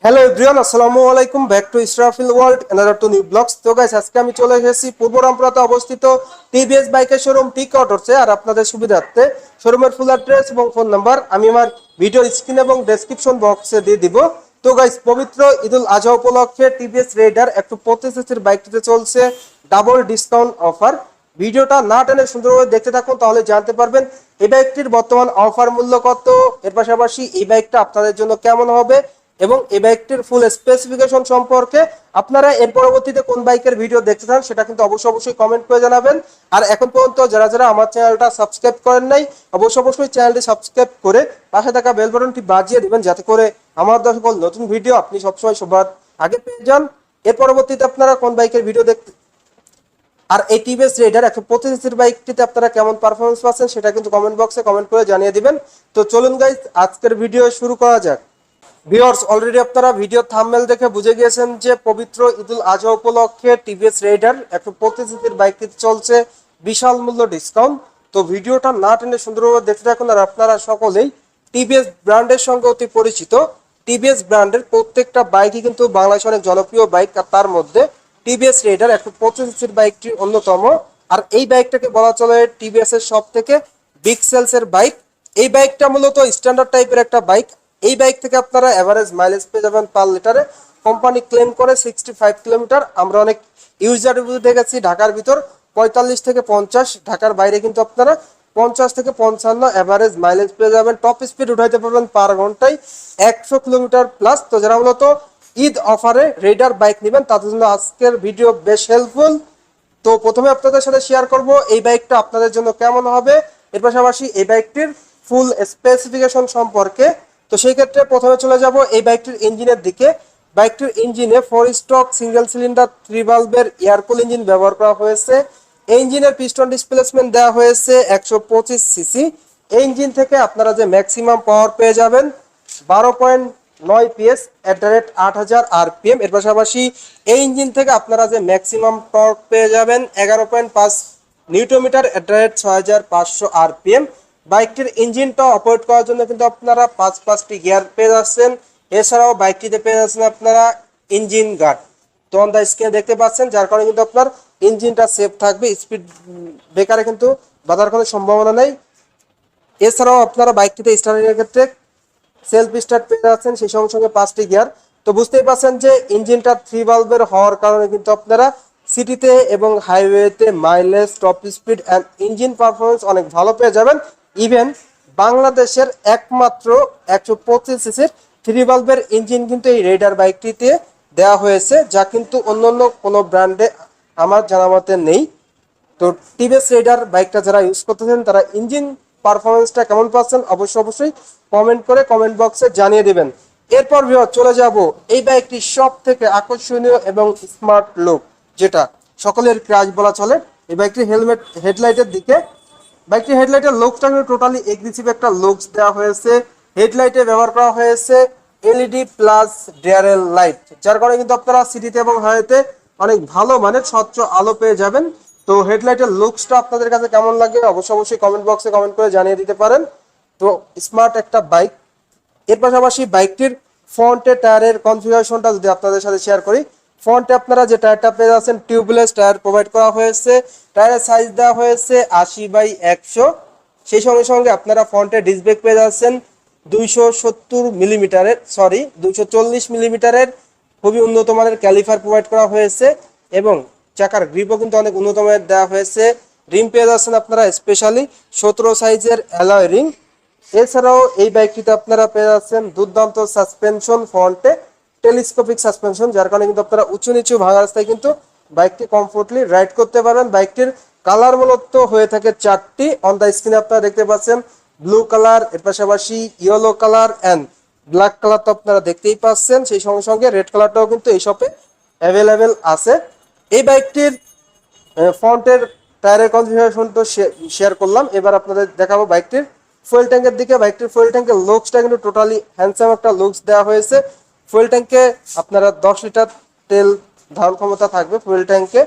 Hello everyone, আসসালামু আলাইকুম। Back to Israfil world, another to new blogs. তো গাইস, আজকে আমি চলে এসেছি পূর্ব রামপুরাতে অবস্থিত টিভিএস বাইকের শোরুম টি অটোসে। আর আপনাদের সুবিধার্থে শোরুমের ফুল অ্যাড্রেস এবং ফোন নাম্বার আমি আমার ভিডিওর স্ক্রিন এবং ডেসক্রিপশন বক্সে দিয়ে দিব। তো গাইস, পবিত্র ঈদুল আজহা উপলক্ষে টিভিএস রেইডার 125 সিসির বাইকটিতে চলছে ডাবল ডিসকাউন্ট অফার। ভিডিওটা না টেনে সুন্দরভাবে দেখতে থাকুন, তাহলে জানতে পারবেন এই বাইকটির বর্তমান অফার মূল্য কত, এর পাশাপাশি এই বাইকটা আপনাদের জন্য কেমন হবে এবং এই বাইকটির ফুল স্পেসিফিকেশন সম্পর্কে। আপনারা এর পরবর্তীতে কোন বাইকের ভিডিও দেখতে চান সেটা কিন্তু অবশ্যই কমেন্ট করে জানাবেন। আর এখন পর্যন্ত যারা যারা আমার চ্যানেলটা সাবস্ক্রাইব করেন নাই, অবশ্যই চ্যানেলটি সাবস্ক্রাইব করে পাশে থাকা বেল বাটনটি বাজিয়ে দিবেন, যাতে করে আমার সকল নতুন ভিডিও আপনি সবসময় সবার আগে পেয়ে যান। এর পরবর্তীতে আপনারা কোন বাইকের ভিডিও দেখতে আর এই টিভিএস রেইডার 125 সিসির বাইকটিতে আপনারা কেমন পারফরমেন্স পাচ্ছেন সেটা কিন্তু কমেন্ট বক্সে কমেন্ট করে জানিয়ে দিবেন। তো চলুন গাইস, আজকের ভিডিও শুরু করা যাক। ভিউয়ার্স, অলরেডি আপনারা ভিডিও থাম্বনেল দেখে বুঝে গিয়েছেন যে পবিত্র ঈদুল আজহা উপলক্ষে টিভিএস রেইডার 125 সিসির বাইকটিতে চলছে বিশাল মূল্য ডিসকাউন্ট। তো ভিডিওটা না টেনে সুন্দরভাবে দেখতে থাকুন। আর আপনারা সকলেই টিভিএস ব্র্যান্ডের সঙ্গে অতি পরিচিত। টিভিএস ব্র্যান্ডের প্রত্যেকটা বাইকই কিন্তু বাংলাদেশে অনেক জনপ্রিয় বাইক, আর তার মধ্যে টিভিএস রেইডার 125 সিসির বাইকটি অন্যতম। আর এই বাইকটাকে বলা চলে টিভিএস এর সব থেকে বিগ সেলসের বাইক। এই বাইকটা মূলত স্ট্যান্ডার্ড টাইপের একটা বাইক। এই বাইক থেকে আপনারা এভারেজ মাইলেজ পেয়ে যাবেন পার লিটারে। কোম্পানি ক্লেম করে 65 কিলোমিটার। আমরা অনেক ইউজার রিভিউ দেখেছি ঢাকার ভিতর 45 থেকে 50, ঢাকার বাইরে কিন্তু আপনারা 50 থেকে 55 এভারেজ মাইলেজ পেয়ে যাবেন। টপ স্পিড উঠাইতে পারবেন পার ঘন্টায় 100 কিলোমিটার প্লাস। তো যারা মূলত ঈদ অফারে রেইডার বাইক নেবেন তাদের জন্য আজকের ভিডিও বেশ হেল্পফুল। তো প্রথমে আপনাদের সাথে শেয়ার করব এই বাইকটা আপনাদের জন্য কেমন হবে, এর পাশাপাশি এই বাইকটির ফুল স্পেসিফিকেশন সম্পর্কে। তো সেই ক্ষেত্রে প্রথমে চলে যাব এই বাইকটির ইঞ্জিনের দিকে। বাইকটির ইঞ্জিনে 4 স্ট্রোক সিঙ্গেল সিলিন্ডার 3 ভালভের এয়ারকুল ইঞ্জিন ব্যবহার করা হয়েছে। এই ইঞ্জিনের পিস্টন ডিসপ্লেসমেন্ট দেওয়া হয়েছে 125 সিসি। এই ইঞ্জিন থেকে আপনারা যে ম্যাক্সিমাম পাওয়ার পেয়ে যাবেন 12.9 PS at the rate 8000 RPM. এর পাশাপাশি এই ইঞ্জিন থেকে আপনারা যে ম্যাক্সিমাম টর্ক পেয়ে যাবেন 11.5 নিউটনমিটার এট দ্য রেট 6500 আরপিএম। বাইকটির ইঞ্জিনটা অপারেট করার জন্য কিন্তু আপনারা 5টি গিয়ার পেয়ে যাচ্ছেন। এছাড়াও বাইকটিতে পেয়ে যাচ্ছেন আপনারা ইঞ্জিন গার্ড। তো অন দ্য স্ক্রিনে দেখতে পাচ্ছেন, যার কারণে কিন্তু আপনার ইঞ্জিনটা সেফ থাকবে, স্পিড ব্রেকারে কিন্তু বাধার কোনো সম্ভাবনা নেই। এছাড়াও আপনারা বাইকটিতে স্টার্টিং এর ক্ষেত্রে সেলফ স্টার্ট পেয়ে যাচ্ছেন, সেই সঙ্গে সঙ্গে 5টি গিয়ার। তো বুঝতেই পারছেন যে ইঞ্জিনটা 3 ভালভের হওয়ার কারণে কিন্তু আপনারা সিটিতে এবং হাইওয়েতে mileage, top speed and engine performance অনেক ভালো পেয়ে যাবেন। ইভেন বাংলাদেশের একমাত্র 125 সিসির 3 ভালভের ইঞ্জিন কিন্তু এই রেইডার বাইকটিতে দেওয়া হয়েছে, যা কিন্তু অন্য কোনো ব্র্যান্ডে আমার জানা মতে নেই। তো টিভিএস রেইডার বাইকটা যারা ইউজ করতেছেন তারা ইঞ্জিন পারফরমেন্সটা কেমন পাচ্ছেন অবশ্যই কমেন্ট করে কমেন্ট বক্সে জানিয়ে দিবেন। এরপর চলে যাব এই বাইকটি সব থেকে আকর্ষণীয় এবং স্মার্ট লুক, যেটা সকলের ক্রাশ বলা চলে, এই বাইকটির হেডলাইটের দিকে। বাইকটির হেডলাইটের লুকসটা কিন্তু টোটালি এগ্রেসিভ একটা লুকস দেওয়া হয়েছে। হেডলাইটে ব্যবহার করা হয়েছে এলইডি প্লাস ডিআরএল লাইট, যার কারণে কিন্তু আপনারা সিটিতে এবং হাইওয়েতে অনেক ভালো মানের স্বচ্ছ আলো পেয়ে যাবেন। তো হেডলাইটের লুকসটা আপনাদের কাছে কেমন লাগে অবশ্যই কমেন্ট বক্সে কমেন্ট করে জানিয়ে দিতে পারেন। তো স্মার্ট একটা বাইক। এর পাশাপাশি বাইকটির ফ্রন্টের টায়ারের কনফিগারেশনটা যদি আপনাদের সাথে শেয়ার করি, ফ্রন্টে আপনারা যে টায়ারটা পেয়ে যাচ্ছেন টিউবলেস টায়ার প্রোভাইড করা হয়েছে। টায়ারের সাইজ দেওয়া হয়েছে 80/100। সেই সঙ্গে সঙ্গে আপনারা ফ্রন্টে ডিস্ক ব্রেক পেয়ে যাচ্ছেন 240 মিলিমিটারের খুবই উন্নত মানের ক্যালিফার প্রোভাইড করা হয়েছে এবং চাকার গ্রিপও কিন্তু অনেক উন্নত মানের দেওয়া হয়েছে। রিম পেয়ে যাচ্ছেন আপনারা স্পেশালি 17 সাইজের অ্যালয় রিং। এছাড়াও এই বাইকটিতে আপনারা পেয়ে যাচ্ছেন দুর্দান্ত সাসপেনশন, ফ্রন্টে টেলিস্কোপিক সাসপেনশন, যার কারণে কিন্তু আপনারা উঁচু নিচু ভাঙা রাস্তায় কিন্তু বাইকটি কমফোর্টলি রাইড করতে পারবেন। বাইকটির কালার মূলত হয়ে থাকে 4টি। অন দ্য স্ক্রিনে আপনারা দেখতে পাচ্ছেন ব্লু কালার, এর পাশাপাশি yellow colour and black colour তো আপনারা দেখতেই পাচ্ছেন। সেই সঙ্গে সঙ্গে রেড কালারটাও কিন্তু এই শপে অ্যাভেলেবেল আছে। এই বাইকটির ফ্রন্টের টায়ারের কনফিগারেশন তো শেয়ার করলাম। এবার আপনাদের দেখাবো বাইকটির ফুয়েল ট্যাঙ্কের দিকে। বাইকটির ফুয়েল ট্যাঙ্কের লুকসটা কিন্তু টোটালি হ্যান্ডসাম একটা লুকস দেওয়া হয়েছে। ফুয়েল ট্যাঙ্কে আপনারা 10 লিটার তেল ধারণ ক্ষমতা থাকবে ফুয়েল ট্যাঙ্কে,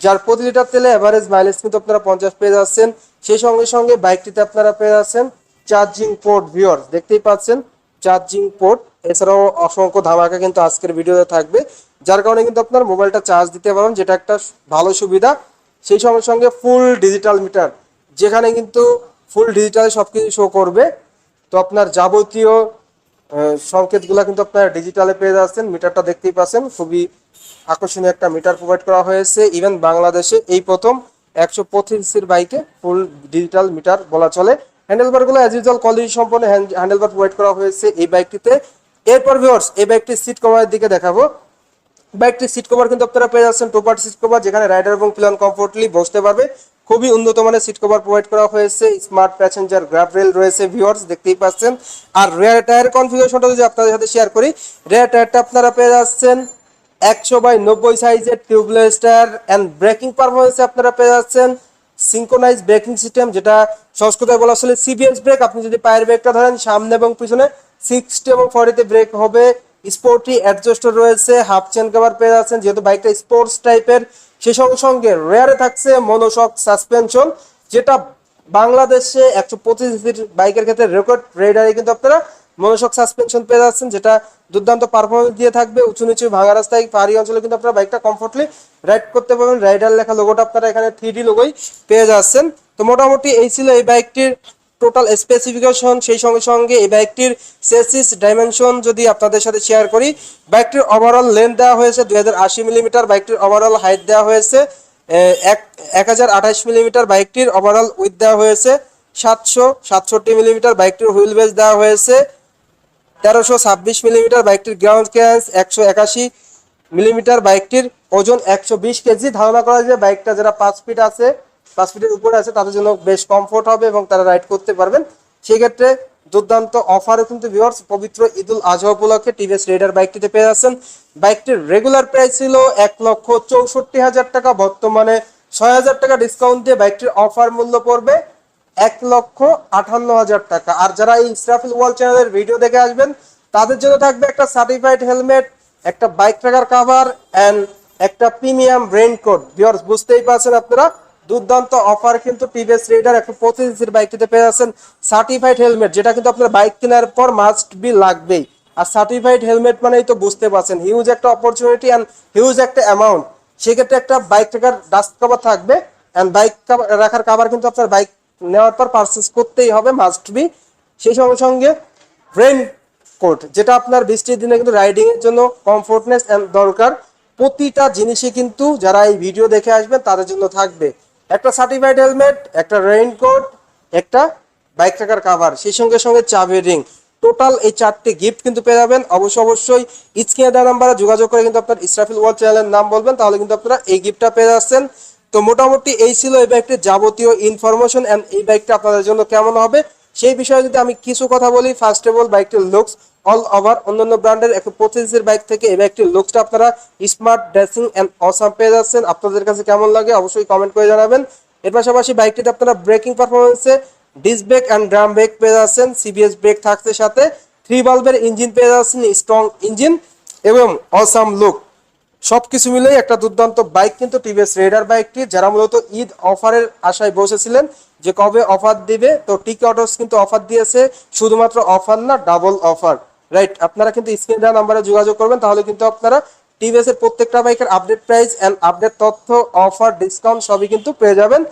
যার প্রতি লিটার তেলে এভারেজ মাইলেজ কিন্তু আপনারা 50 পেয়ে যাচ্ছেন। সেই সঙ্গে সঙ্গে বাইকটিতে আপনারা পেয়ে যাচ্ছেন চার্জিং পোর্ট। ভিউয়ার্স দেখতেই পাচ্ছেন চার্জিং পোর্ট। এছাড়াও অসংখ্য ধামাকা কিন্তু আজকের ভিডিওতে থাকবে, যার কারণে কিন্তু আপনার মোবাইলটা চার্জ দিতে পারবেন, যেটা একটা ভালো সুবিধা। সেই সঙ্গে সঙ্গে ফুল ডিজিটাল মিটার, যেখানে কিন্তু ফুল ডিজিটালে সবকিছু শো করবে। তো আপনার যাবতীয় সংকেতগুলো কিন্তু আপনারা ডিজিটালে পেয়ে যাচ্ছেন। মিটারটা দেখতেই পাচ্ছেন, খুবই আকর্ষণীয় একটা মিটার প্রোভাইড করা হয়েছে। ইভেন বাংলাদেশে এই প্রথম 125 বাইকে ফুল ডিজিটাল মিটার বলা চলে। হ্যান্ডেলবারগুলো অ্যাজ ইউজুয়াল কোয়ালিটি সম্পন্ন হ্যান্ডেলবার প্রোভাইড করা হয়েছে এই বাইকটিতে। এরপর ভিউয়ার্স, এই বাইকটির সিট কভারের দিকে দেখাবো। বাইকটির সিট কভার কিন্তু আপনারা পেয়ে যাচ্ছেন টু পার্ট সিট কভার, যেখানে রাইডার এবং প্লেয়ার কমফোর্টলি বসতে পারবে। খুবই উন্নত মানের সিট কভার প্রোভাইড করা হয়েছে। স্মার্ট প্যাসেঞ্জার গ্র্যাব রেল রয়েছে ভিউয়ার্স, দেখতেই পাচ্ছেন। আর রেয়ার টায়ার কনফিগারেশনটা যদি আপনাদের সাথে শেয়ার করি, রেয়ার টায়ারটা আপনারা পেয়ে যাচ্ছেন 100/90 সাইজের টিউবলেস টায়ার। অ্যান্ড ব্রেকিং পারফরমেন্সে আপনারা পেয়ে যাচ্ছেন সিঙ্ক্রোনাইজ ব্রেকিং সিস্টেম, যেটা সংস্কৃতে বলা আসলে সিবিএস ব্রেক। আপনি যদি পায়ের ব্রেকটা ধরেন, সামনে এবং পিছনে 60 এবং 40-তে ব্রেক হবে। স্পোর্টি অ্যাডজাস্টার রয়েছে, হাফ চেন কভার পেয়ে যাচ্ছেন যেহেতু বাইকটা স্পোর্টস টাইপের। সেই সঙ্গে সঙ্গে রেয়ারে থাকছে মনোশক সাসপেনশন, যেটা বাংলাদেশে 125 বাইকের ক্ষেত্রে রেকর্ড রেডারে কিন্তু আপনারা মনোশক সাসপেনশন পেয়ে যাচ্ছেন, যেটা দুর্দান্ত পারফরমেন্স দিয়ে থাকবে। উঁচু নিচু ভাঙা রাস্তায় পাহাড়ি অঞ্চলে কিন্তু আপনারা বাইকটা কমফোর্টলি রাইড করতে পারবেন। রাইডার লেখা লোগোটা আপনারা এখানে 3D লোগোই পেয়ে যাচ্ছেন। তো মোটামুটি এই ছিল এই বাইকটির টোটাল স্পেসিফিকেশন। সেই সঙ্গে সঙ্গে এই বাইকটির চেসিস ডাইমেনশন যদি আপনাদের সাথে শেয়ার করি, বাইকটির ওভারঅল লেন্থ দেওয়া হয়েছে 2080 মিলিমিটার, বাইকটির ওভারঅল হাইট দেওয়া হয়েছে 1028 মিলিমিটার, বাইকটির ওভারঅল উইথ দেওয়া হয়েছে 767 মিলিমিটার, বাইকটির হুইল বেস দেওয়া হয়েছে 1326 মিলিমিটার, বাইকটির গ্রাউন্ড ক্লিয়ারেন্স 181 মিলিমিটার, বাইকটির ওজন 120 কেজি। ধারণা করা যায় বাইকটা যারা 5 ফিট আছে, 5 ফিটের উপরে আছে, তাদের জন্য বেশ কমফোর্ট হবে এবং তারা রাইড করতে পারবেন। সেই ক্ষেত্রে দুর্দান্ত অফারও কিন্তু ভিউয়ার্স পবিত্র ঈদুল আজহা উপলক্ষে টিভিএস রেডার বাইকটিতে পেয়ে যাচ্ছেন। বাইকটির রেগুলার প্রাইস ছিল 1,64,000 টাকা, বর্তমানে 6,000 টাকা ডিসকাউন্ট দিয়ে বাইকটির অফার মূল্য পড়বে 1,58,000 টাকা। আর যারা এই ইসরাফিল ওয়ার্ল্ড চ্যানেলের ভিডিও দেখে আসবেন, তাদের জন্য থাকবে একটা সার্টিফাইড হেলমেট, একটা বাইক ট্র্যাকার কভার এন্ড একটা প্রিমিয়াম রেইনকোট। ভিউয়ার্স বুঝতেই পারছেন আপনারা, দুর্দান্ত অফার কিন্তু টিভিএস রেডার 125 বাইকটিতে পেয়ে যাচ্ছেন। সার্টিফাইড হেলমেট, যেটা কিন্তু আপনার বাইক কেনার পর মাস্ট বি লাগবেই। আর সার্টিফাইড হেলমেট মানেই তো বুঝতে পারছেন হিউজ একটা অপরচুনিটি এন্ড হিউজ একটা অ্যামাউন্ট। সেক্ষেত্রে একটা বাইক ট্র্যাকার ডাস্ট কভার থাকবে এন্ড বাইক রাখার কভার কিন্তু আপনার বাইক নেওয়ার পর পারচেস করতেই হবে, মাস্ট বি। সেই সঙ্গে সঙ্গে রেইন কোট, যেটা আপনার বৃষ্টির দিনে কিন্তু রাইডিং এর জন্য কমফোর্টনেস এন্ড দরকার। প্রতিটা জিনিসই কিন্তু যারা এই ভিডিও দেখে আসবেন তাদের জন্য থাকবে একটা সার্টিফাইড হেলমেট, একটা রেইনকোট, একটা বাইক ট্র্যাকার কভার, সেই সঙ্গে সঙ্গে চাবির রিং। টোটাল এই 4টি গিফট কিন্তু পেয়ে যাবেন। অবশ্যই স্ক্রিনে দেওয়া নাম্বারে যোগাযোগ করে কিন্তু আপনার ইসরাফিল ওয়ার্ল্ড চ্যানেলের নাম বলবেন, তাহলে কিন্তু আপনারা এই গিফটটা পেয়ে যাচ্ছেন। তো মোটামুটি এই ছিল এই বাইকটির যাবতীয় ইনফরমেশন এন্ড এই বাইকটা আপনাদের জন্য কেমন হবে সেই বিষয়ে যদি আমি কিছু কথা বলি। ফার্স্ট অফ অল, বাইকটির লুকস অল ওভার অন্যান্য ব্র্যান্ডের 125 বাইক থেকে এই বাইকটির লুকসটা আপনারা স্মার্ট, ড্রেসিং এন্ড অসাম পেয়ে যাচ্ছেন। আপনাদের কাছে কেমন লাগে অবশ্যই কমেন্ট করে জানাবেন। এর পাশাপাশি বাইকটিতে আপনারা ব্রেকিং পারফরমেন্সে disc brake and drum brake পেয়ে যাচ্ছেন, সিবিএস ব্রেক থাকছে সাথে, 3 বাল্বের ইঞ্জিন পেয়ে যাচ্ছেন, স্ট্রং ইঞ্জিন এবং অসাম লুক। সবকিছু মিলেই একটা দুর্দান্ত বাইক কিন্তু টিভিএস রেডার বাইকটি। যারা মূলত ঈদ অফারের আশায় বসেছিলেন যে কবে অফার দিবে, তো টিকি অটোস কিন্তু অফার দিয়েছে। শুধুমাত্র অফার না, ডাবল অফার, রাইট? আপনারা কিন্তু স্ক্রিনে দেওয়া নাম্বারে যোগাযোগ করবেন, তাহলে কিন্তু আপনারা টিভিএস এর প্রত্যেকটা বাইকের আপডেট প্রাইস এন্ড আপডেট তথ্য, অফার, ডিসকাউন্ট সবই কিন্তু পেয়ে যাবেন।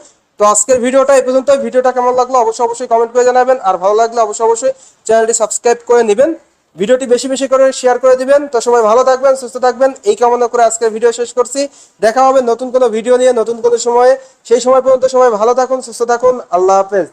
তো আজকের ভিডিওটা এই পর্যন্ত। ভিডিওটা কেমন লাগলো অবশ্যই কমেন্ট করে জানাবেন। আর ভালো লাগলে অবশ্যই চ্যানেলটি সাবস্ক্রাইব করে নেবেন, ভিডিওটি বেশি বেশি করে শেয়ার করে দিবেন। তো সবাই ভালো থাকবেন, সুস্থ থাকবেন, এই কামনা করে আজকের ভিডিও শেষ করছি। দেখা হবে নতুন কোনো ভিডিও নিয়ে নতুন কোনো সময়ে। সেই সময় পর্যন্ত সবাই ভালো থাকুন, সুস্থ থাকুন, আল্লাহ হাফেজ।